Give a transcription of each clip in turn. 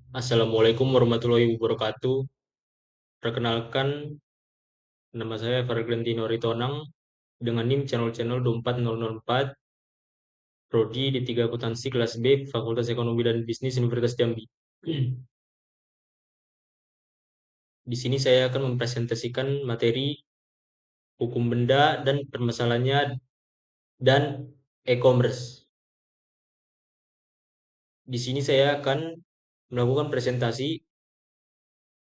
Assalamualaikum warahmatullahi wabarakatuh. Perkenalkan, nama saya Valentino Ritonang dengan NIM channel 24004, Prodi D3 Akuntansi kelas B, Fakultas Ekonomi dan Bisnis Universitas Jambi. Di sini saya akan mempresentasikan materi hukum benda dan permasalahannya dan e-commerce. Di sini saya akan melakukan presentasi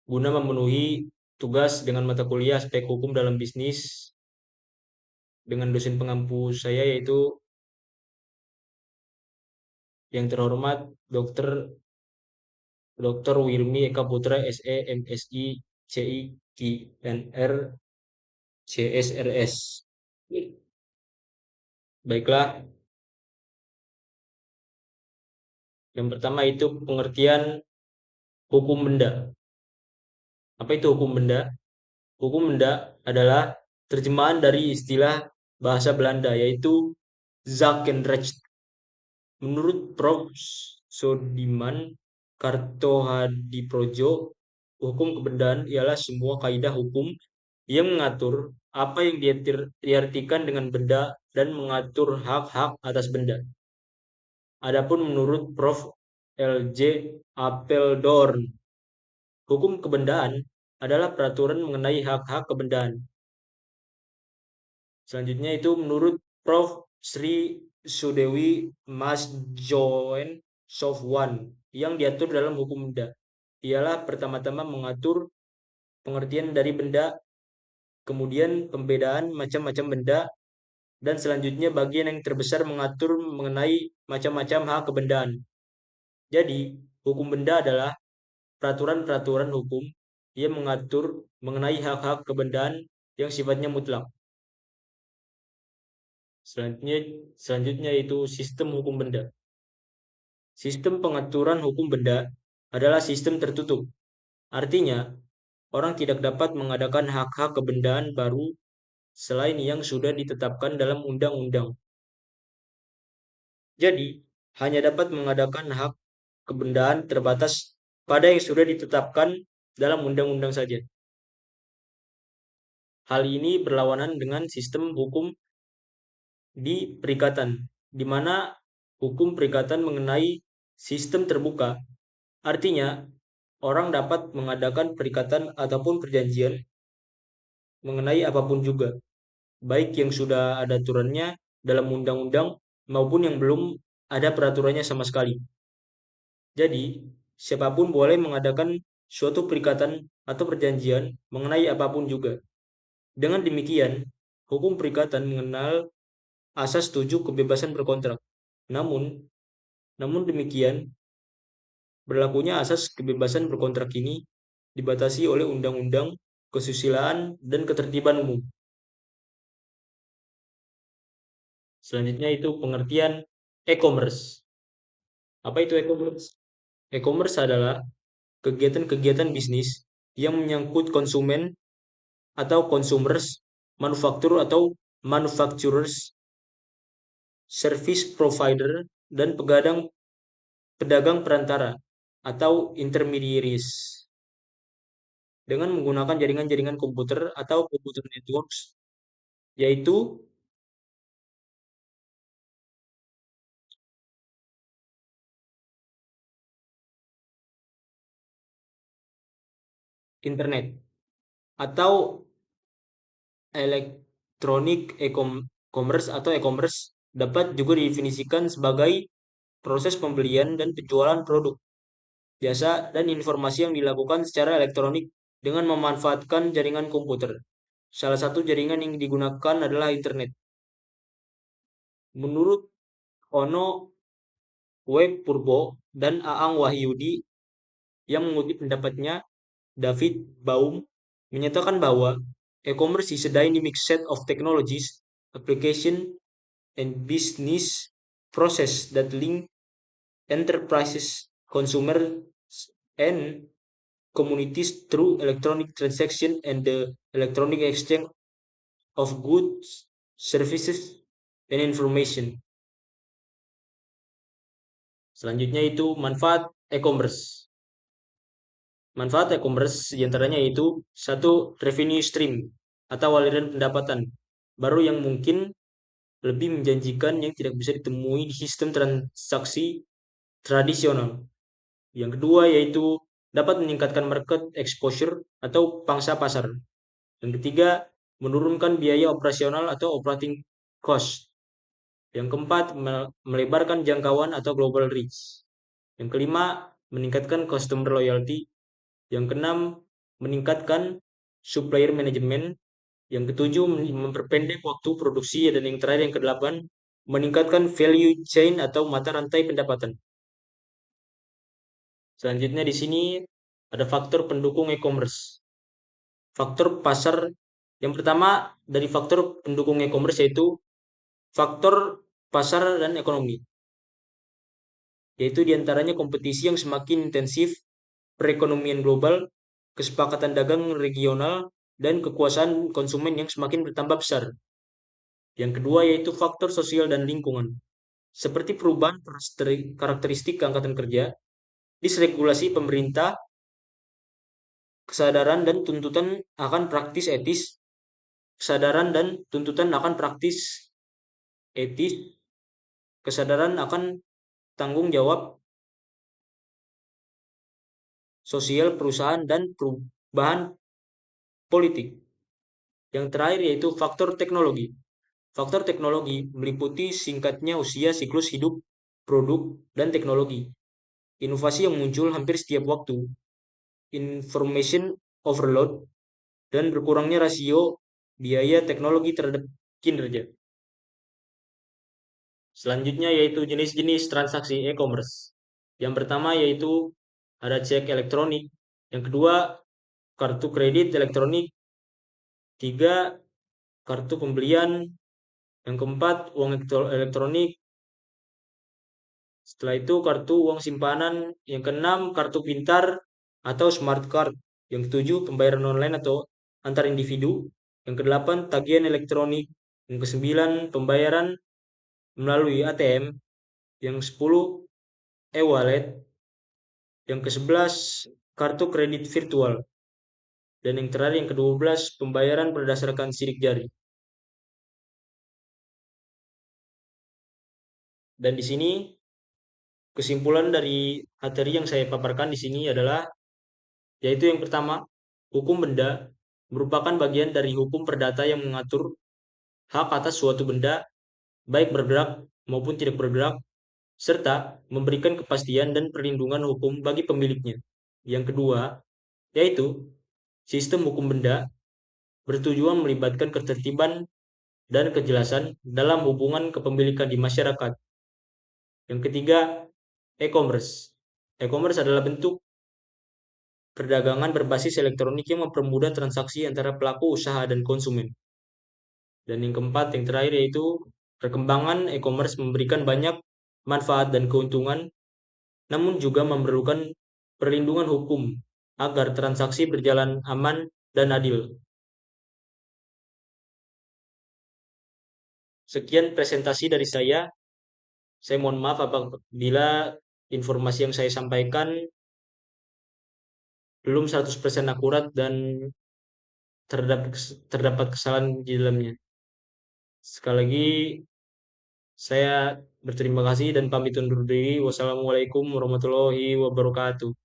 guna memenuhi tugas dengan mata kuliah aspek hukum dalam bisnis dengan dosen pengampu saya yaitu yang terhormat Dr. Wirmi Eka Putra SE MSI CI KNR CSRS. Baiklah, yang pertama itu pengertian hukum benda. Apa itu hukum benda? Hukum benda adalah terjemahan dari istilah bahasa Belanda yaitu Zakenrecht. Menurut Prof. Sodiman Kartohadiprodjo, hukum kebendaan ialah semua kaidah hukum yang mengatur apa yang diartikan dengan benda dan mengatur hak-hak atas benda. Adapun menurut Prof. L.J. Apeldoorn, hukum kebendaan adalah peraturan mengenai hak-hak kebendaan. Selanjutnya itu menurut Prof. Sri Sudewi Masjoen Sofwan yang diatur dalam hukum benda ialah pertama-tama mengatur pengertian dari benda, kemudian pembedaan macam-macam benda, dan selanjutnya bagian yang terbesar mengatur mengenai macam-macam hak kebendaan. Jadi, hukum benda adalah peraturan-peraturan hukum yang mengatur mengenai hak-hak kebendaan yang sifatnya mutlak. Selanjutnya itu sistem hukum benda. Sistem pengaturan hukum benda adalah sistem tertutup. Artinya, orang tidak dapat mengadakan hak-hak kebendaan baru selain yang sudah ditetapkan dalam undang-undang. Jadi, hanya dapat mengadakan hak kebendaan terbatas pada yang sudah ditetapkan dalam undang-undang saja. Hal ini berlawanan dengan sistem hukum di perikatan, di mana hukum perikatan mengenai sistem terbuka. Artinya, orang dapat mengadakan perikatan ataupun perjanjian mengenai apapun juga, baik yang sudah ada aturannya dalam undang-undang maupun yang belum ada peraturannya sama sekali. Jadi, siapapun boleh mengadakan suatu perikatan atau perjanjian mengenai apapun juga. Dengan demikian, hukum perikatan mengenal asas 7 kebebasan berkontrak. Namun demikian, berlakunya asas kebebasan berkontrak ini dibatasi oleh undang-undang, kesusilaan, dan ketertiban umum. Selanjutnya itu pengertian e-commerce. Apa itu e-commerce? E-commerce adalah kegiatan-kegiatan bisnis yang menyangkut konsumen atau consumers, manufaktur atau manufacturers, service provider, dan pedagang perantara atau intermediaries dengan menggunakan jaringan-jaringan komputer atau computer networks, yaitu internet atau electronic e-commerce atau e-commerce dapat juga didefinisikan sebagai proses pembelian dan penjualan produk, jasa, dan informasi yang dilakukan secara elektronik dengan memanfaatkan jaringan komputer. Salah satu jaringan yang digunakan adalah internet. Menurut Ono Web Purbo dan Aang Wahyudi yang mengutip pendapatnya, David Baum menyatakan bahwa e-commerce is a dynamic set of technologies, application, and business process that link enterprises, consumers, and communities through electronic transaction and the electronic exchange of goods, services, and information. Selanjutnya itu manfaat e-commerce. Manfaat e-commerce diantaranya yaitu satu, revenue stream atau aliran pendapatan baru yang mungkin lebih menjanjikan yang tidak bisa ditemui di sistem transaksi tradisional. Yang kedua yaitu dapat meningkatkan market exposure atau pangsa pasar. Yang ketiga, menurunkan biaya operasional atau operating cost. Yang keempat, melebarkan jangkauan atau global reach. Yang kelima, meningkatkan customer loyalty. Yang keenam, meningkatkan supplier management. Yang ketujuh, memperpendek waktu produksi. Dan yang terakhir, yang kedelapan, meningkatkan value chain atau mata rantai pendapatan. Selanjutnya di sini ada faktor pendukung e-commerce. Faktor pasar yang pertama dari faktor pendukung e-commerce yaitu faktor pasar dan ekonomi, yaitu diantaranya kompetisi yang semakin intensif, perekonomian global, kesepakatan dagang regional, dan kekuasaan konsumen yang semakin bertambah besar. Yang kedua yaitu faktor sosial dan lingkungan, seperti perubahan karakteristik angkatan kerja, disregulasi pemerintah, kesadaran dan tuntutan akan praktis etis, kesadaran dan tuntutan akan praktis etis, kesadaran akan tanggung jawab sosial perusahaan dan perubahan politik. Yang terakhir yaitu faktor teknologi. Faktor teknologi meliputi singkatnya usia siklus hidup produk dan teknologi. Inovasi yang muncul hampir setiap waktu, information overload, dan berkurangnya rasio biaya teknologi terhadap kinerja. Selanjutnya yaitu jenis-jenis transaksi e-commerce. Yang pertama yaitu ada cek elektronik. Yang kedua, kartu kredit elektronik. Tiga, kartu pembelian. Yang keempat, uang elektronik. Setelah itu, kartu uang simpanan. Yang keenam, kartu pintar atau smart card. Yang ketujuh, pembayaran online atau antar individu. Yang kedelapan, tagihan elektronik. Yang kesembilan, pembayaran melalui ATM. Yang sepuluh, e-wallet. Yang ke-11, kartu kredit virtual. Dan yang terakhir yang ke-12, pembayaran berdasarkan sidik jari. Dan di sini kesimpulan dari materi yang saya paparkan di sini adalah yaitu yang pertama, hukum benda merupakan bagian dari hukum perdata yang mengatur hak atas suatu benda baik bergerak maupun tidak bergerak serta memberikan kepastian dan perlindungan hukum bagi pemiliknya. Yang kedua, yaitu sistem hukum benda bertujuan melibatkan ketertiban dan kejelasan dalam hubungan kepemilikan di masyarakat. Yang ketiga, e-commerce. E-commerce adalah bentuk perdagangan berbasis elektronik yang mempermudah transaksi antara pelaku usaha dan konsumen. Dan yang keempat, yang terakhir yaitu perkembangan e-commerce memberikan banyak manfaat dan keuntungan, namun juga memerlukan perlindungan hukum agar transaksi berjalan aman dan adil. Sekian presentasi dari saya. Saya mohon maaf apabila informasi yang saya sampaikan belum 100% akurat dan terdapat kesalahan di dalamnya. Sekali lagi saya berterima kasih dan pamit undur diri. Wassalamualaikum warahmatullahi wabarakatuh.